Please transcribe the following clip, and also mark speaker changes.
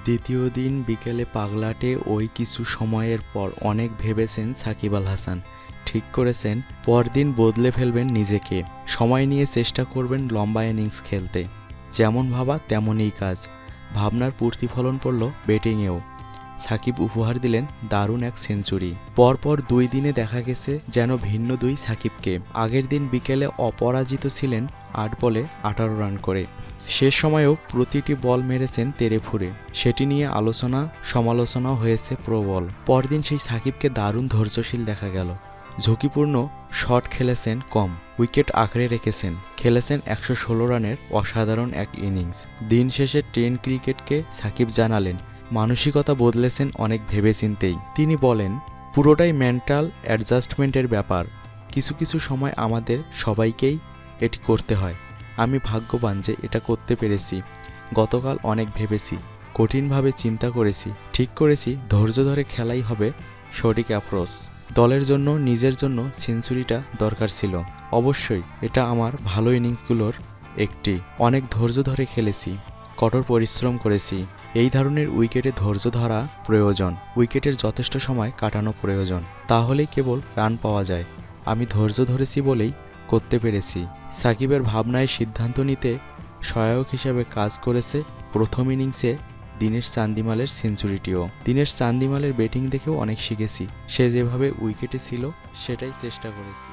Speaker 1: দ্বিতীয় দিন বিকেলে পাগলাটে ওই কিছু সময়ের পর অনেক ভেবেছেন সাকিব আল হাসান। ঠিক করেছেন পরদিন বদলে ফেলবেন নিজেকে, সময় নিয়ে চেষ্টা করবেন লম্বা ইনিংস খেলতে। যেমন ভাবা তেমনই কাজ, ভাবনার প্রতিফলন পড়ল ব্যাটিংয়েও। সাকিব উপহার দিলেন দারুণ এক সেঞ্চুরি। পরপর 2 দিনে দেখা গেছে যেন ভিন্ন দুই সাকিবকে। আগের দিন বিকেলে অপরাজিত ছিলেন 8 বলে 18 রান করে। শেষ সময়েও প্রতিটি বল মেরেছেন তেড়ে ফুঁড়ে, সেটি নিয়ে আলোচনা সমালোচনাও হয়েছে প্রবল। পরদিন সেই সাকিবকে দারুণ ধৈর্যশীল দেখা গেল। ঝুঁকিপূর্ণ শট খেলেছেন কম, উইকেট আঁকড়ে রেখেছেন, খেলেছেন 116 রানের অসাধারণ এক ইনিংস। দিন শেষে 10 ক্রিকেটকে সাকিব জানালেন মানসিকতা বদলেছেন অনেক ভেবেচিন্তেই। তিনি বলেন, পুরোটাই মেন্টাল অ্যাডজাস্টমেন্টের ব্যাপার। কিছু কিছু সময় আমাদের সবাইকেই এটি করতে হয়। আমি ভাগ্যবান যে এটা করতে পেরেছি। গতকাল অনেক ভেবেছি, কঠিনভাবে চিন্তা করেছি, ঠিক করেছি ধৈর্য ধরে খেলাই হবে সঠিক অ্যাপ্রোচ। দলের জন্য নিজের জন্য সেঞ্চুরিটা দরকার ছিল। অবশ্যই এটা আমার ভালো ইনিংসগুলোর একটি। অনেক ধৈর্য ধরে খেলেছি, কঠোর পরিশ্রম করেছি। এই ধরনের উইকেটে ধৈর্য ধরা প্রয়োজন, উইকেটের যথেষ্ট সময় কাটানো প্রয়োজন, তাহলেই কেবল রান পাওয়া যায়। আমি ধৈর্য ধরেছি বলেই করতে পেরেছি। সাকিবের ভাবনায় সিদ্ধান্ত নিতে সহায়ক হিসেবে কাজ করেছে প্রথম ইনিংসে দীনেশ চান্দিমালের সেঞ্চুরিটিও। দীনেশ চান্দিমালের ব্যাটিং দেখেও অনেক শিখেছি। সে যেভাবে উইকেটে ছিল সেটাই চেষ্টা করেছি।